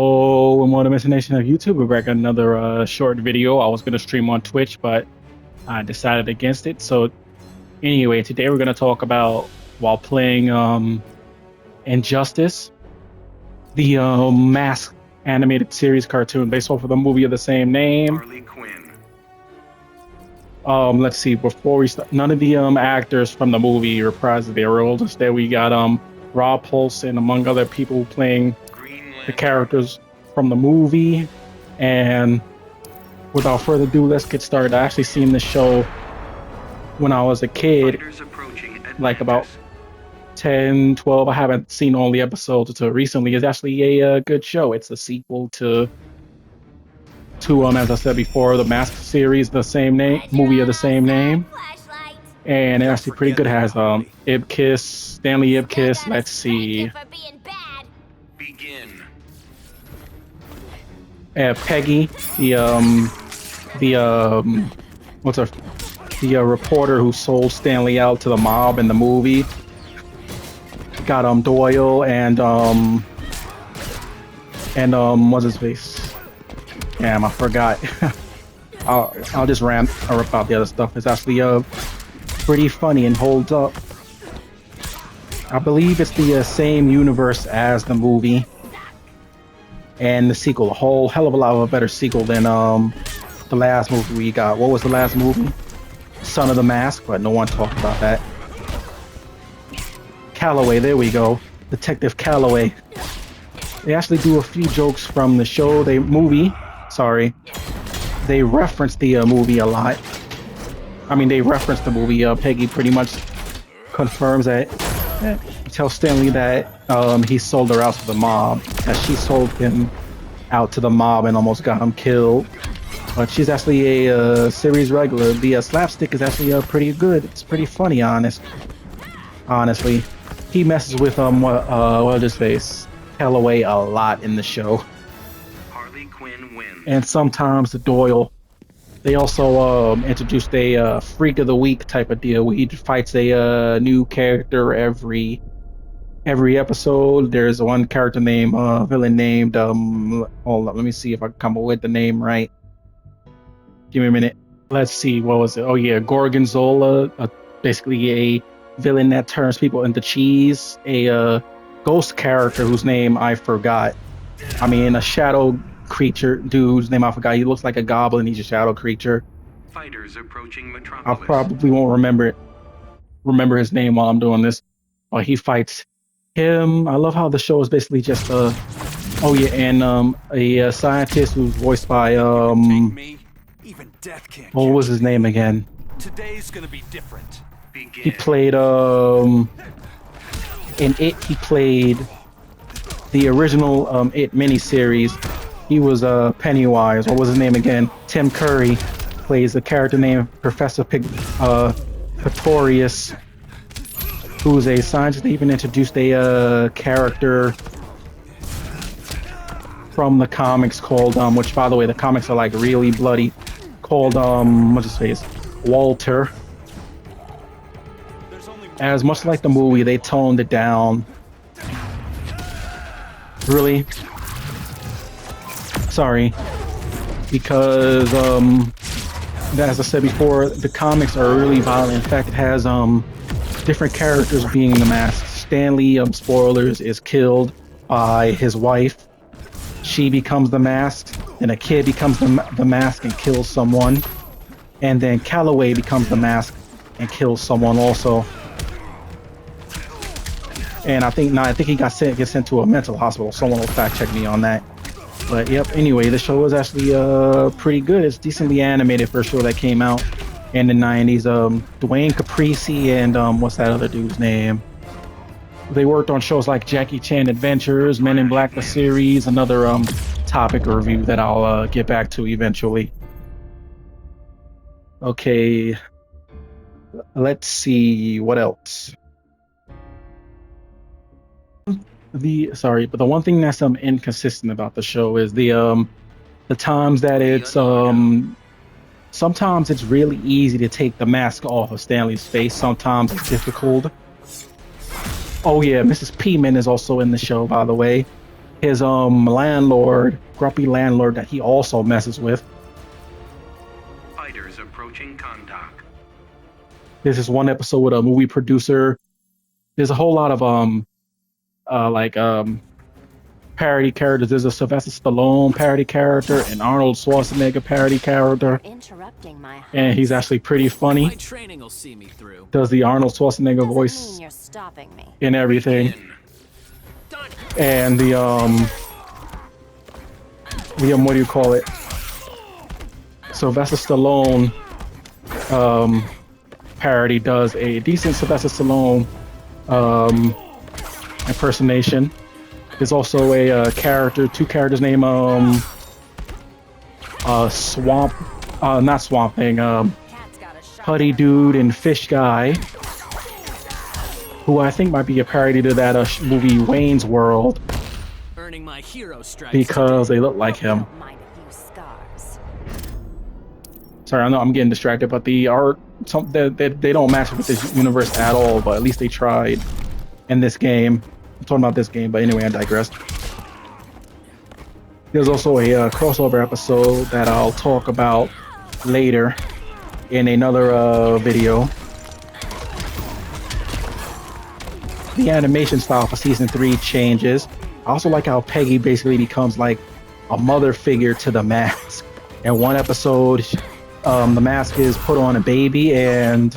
Oh, Immortalmisfitnation of YouTube. We're back on another short video. I was going to stream on Twitch, but I decided against it. So anyway, today we're going to talk about while playing Injustice, the Mask animated series cartoon based off of the movie of the same name. Harley Quinn. Let's see. Before we start, none of the actors from the movie reprised their roles. Instead, we got Rob Paulson, among other people, playing the characters from the movie. And without further ado, let's get started. I actually seen this show when I was a kid, like about 10, 12. I haven't seen all the episodes until recently. It's actually a good show. It's a sequel to as I said before, the Mask series, the same name, movie of the same name. And it's actually pretty good. It has Ibkiss, Stanley Ibkiss. Let's see. Begin. Peggy, the reporter who sold Stanley out to the mob in the movie. Got Doyle and what's his face? Damn, I forgot. I'll just rant about the other stuff. It's actually pretty funny and holds up. I believe it's the same universe as the movie and the sequel. A whole hell of a lot of a better sequel than the last movie we got. What was the last movie? Son of the Mask, but no one talked about that. Calloway, there we go. Detective Calloway. They actually do a few jokes from the show, they reference the movie a lot. I mean, they reference the movie. Peggy pretty much confirms that, tells Stanley that he sold her out to the mob, that she sold him out to the mob and almost got him killed. But she's actually a series regular. The slapstick is actually pretty good. It's pretty funny, honestly. He messes with what's his face, Calloway, a lot in the show. Harley Quinn wins. And sometimes the Doyle. They also introduced a Freak of the Week type of deal where he fights a new character every episode. There's one character named villain named hold up, let me see if I can come up with the name right. Give me a minute. Let's see, what was it? Oh yeah, Gorgonzola, basically a villain that turns people into cheese. A ghost character whose name I forgot. I mean, a shadow creature dude's name I forgot. He looks like a goblin. He's a shadow creature. Fighters approaching I Metropolis. probably won't remember his name while I'm doing this. But he fights him. I love how the show is basically just oh yeah, and a scientist who's voiced by Even death can't. what was his name again? Today's gonna be different. Begin. He played in It. He played the original It miniseries. He was Pennywise. What was his name again? Tim Curry plays a character named Professor Pretorius, who's a scientist. They even introduced a character from the comics called which, by the way, the comics are like really bloody, called what's his face, Walter. As much like the movie, they toned it down. Really? Sorry. Because as I said before, the comics are really violent. In fact, it has different characters being the Mask. Stanley, spoilers, is killed by his wife. She becomes the Mask, and a kid becomes the Mask and kills someone. And then Calloway becomes the Mask and kills someone also. And I think he gets sent to a mental hospital. Someone will fact check me on that. But yep, anyway, the show is actually pretty good. It's decently animated for a show that came out in the 90s. Dwayne Caprisi and what's that other dude's name? They worked on shows like Jackie Chan Adventures, Men in Black the series, another topic review that I'll get back to eventually. Okay, let's see what else. But the one thing that's inconsistent about the show is the times that it's sometimes it's really easy to take the mask off of Stanley's face. Sometimes it's difficult. Oh yeah, Mrs. Peeman is also in the show, by the way. his landlord, grumpy landlord that he also messes with. Fighters approaching contact. This is one episode with a movie producer. There's a whole lot of parody characters. There's a Sylvester Stallone parody character, an Arnold Schwarzenegger parody character, and he's actually pretty funny. My training will see me through. Does the Arnold Schwarzenegger voice and everything, and the what do you call it? Sylvester Stallone parody does a decent Sylvester Stallone impersonation. There's also a two characters named Swamp, not Swamp Thing, Putty Dude and Fish Guy, who I think might be a parody to that movie Wayne's World, Earning my hero stripes because they look like him. Sorry, I know I'm getting distracted, but the art, they don't match with this universe at all, but at least they tried in this game. I'm talking about this game, but anyway, I digress. There's also a crossover episode that I'll talk about later in another video. The animation style for season 3 changes. I also like how Peggy basically becomes like a mother figure to the Mask. In one episode, the Mask is put on a baby, and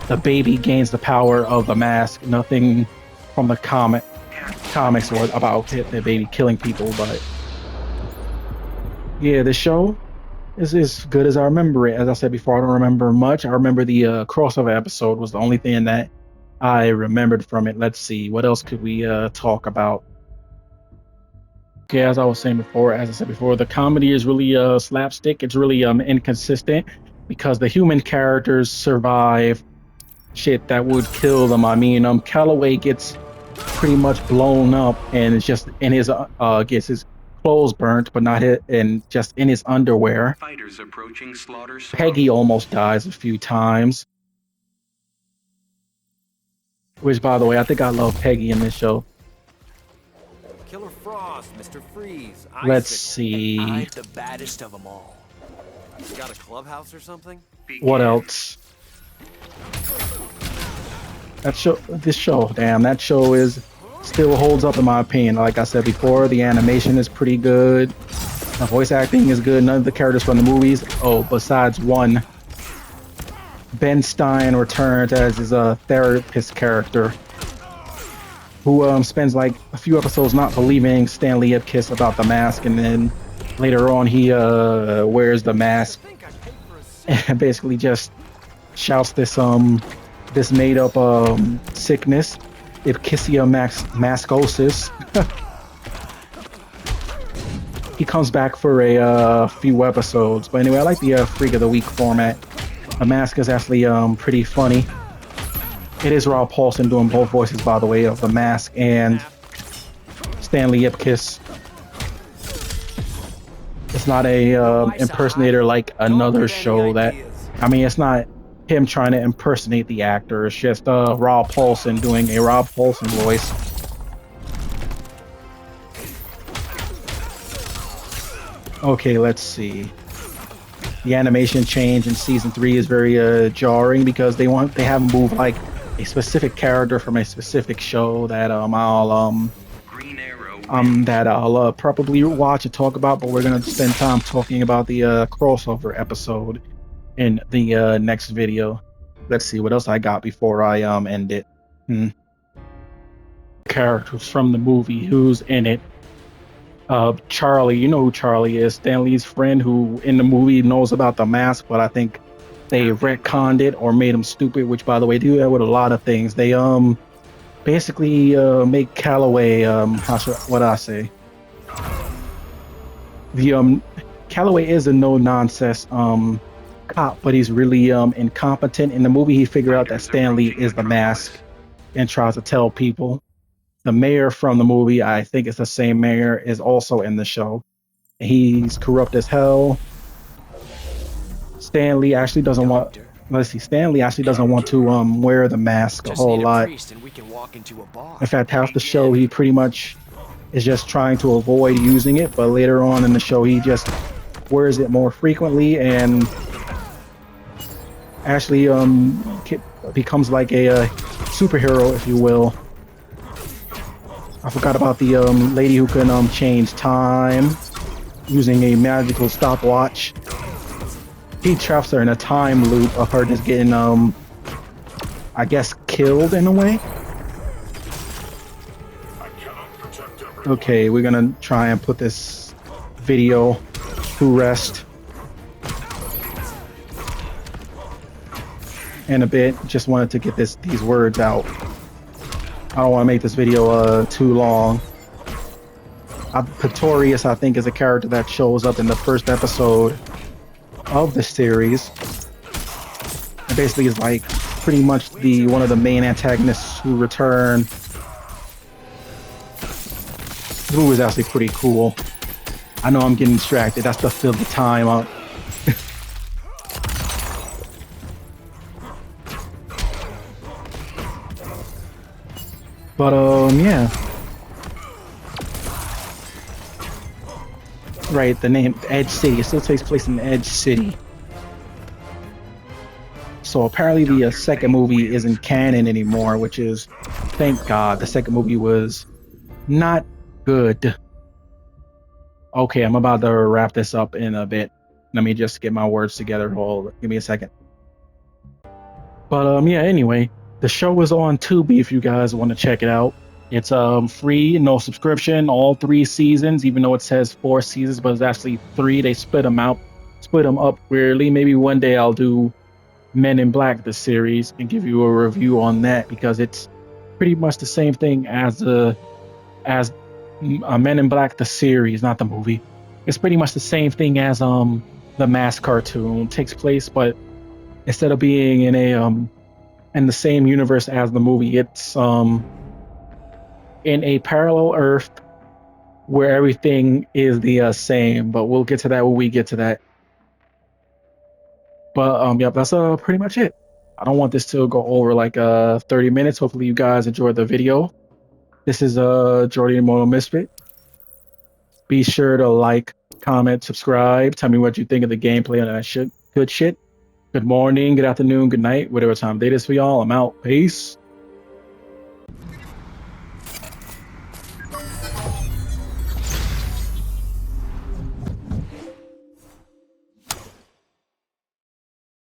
the baby gains the power of the Mask. Nothing from the comics or about the baby killing people, but yeah, the show is as good as I remember it. As I said before, I don't remember much. I remember the crossover episode was the only thing that I remembered from it. Let's see, what else could we talk about? Okay, as I said before, the comedy is really slapstick. It's really inconsistent because the human characters survive shit that would kill them. I mean, Calloway gets pretty much blown up and it's just in his gets his clothes burnt, but not hit, and just in his underwear. Fighters approaching slaughter. Peggy almost dies a few times. Which, by the way, I think I love Peggy in this show. Killer Frost, Mr. Freeze. Let's see. I'm the baddest of them all. You got a clubhouse or something? What else? That show is still holds up in my opinion. Like I said before, the animation is pretty good. The voice acting is good. None of the characters from the movies, besides one, Ben Stein, returns as his therapist character, who spends like a few episodes not believing Stanley Ipkiss about the mask, and then later on he wears the mask and basically just shouts this made up sickness, Ipkissia mascosis. He comes back for a few episodes, but anyway, I like the Freak of the Week format. The mask is actually pretty funny. It is Rob Paulsen doing both voices, by the way, of the mask and Stanley Ipkiss. It's not a impersonator like another show that, I mean, it's not him trying to impersonate the actor. It's just Rob Paulsen doing a Rob Paulsen voice. Okay, let's see. The animation change in season 3 is very jarring because they have him move like a specific character from a specific show that I'll probably watch and talk about, but we're gonna spend time talking about the crossover episode in the next video. Let's see what else I got before I end it. Characters from the movie, who's in it? Charlie, you know who Charlie is, Stanley's friend who in the movie knows about the mask, but I think they retconned it or made him stupid, which by the way do that with a lot of things. They basically make Calloway Calloway is a no nonsense cop, but he's really incompetent. In the movie he figured out that Stanley is the mask and tries to tell people. The mayor from the movie, I think it's the same mayor, is also in the show. He's corrupt as hell. Stanley actually doesn't want let's see, Stanley actually doesn't want to wear the mask a Just whole need a lot. priest and we can walk into a bar. In fact, half the show he pretty much is just trying to avoid using it, but later on in the show he just wears it more frequently and actually becomes like a superhero, if you will. I forgot about the lady who can change time using a magical stopwatch. He traps her in a time loop of her just getting I guess killed in a way. Okay, we're gonna try and put this video to rest in a bit. Just wanted to get these words out. I don't want to make this video too long. Pretorius, I think, is a character that shows up in the first episode of the series. It basically is like pretty much one of the main antagonists who return. The movie is actually pretty cool. I know I'm getting distracted. That's to fill the time up. But yeah. Right, the name Edge City. It still takes place in Edge City. So apparently the second movie isn't canon anymore, which is, thank God. The second movie was not good. Okay, I'm about to wrap this up in a bit. Let me just get my words together. Hold, give me a second. But yeah, anyway, the show is on Tubi if you guys want to check it out. It's free, no subscription, all 3 seasons, even though it says 4 seasons, but it's actually 3. They split them up weirdly. Maybe one day I'll do Men in Black, the series, and give you a review on that, because it's pretty much the same thing as Men in Black, the series, not the movie. It's pretty much the same thing as the Mask cartoon. It takes place, but instead of being in the same universe as the movie, it's in a parallel Earth where everything is the same. But we'll get to that when we get to that. But yep, that's pretty much it. I don't want this to go over like 30 minutes. Hopefully you guys enjoyed the video. This is Jordy Immortal-Misfit. Be sure to like, comment, subscribe. Tell me what you think of the gameplay and that good shit. Good morning, good afternoon, good night, whatever time it is for y'all. I'm out. Peace.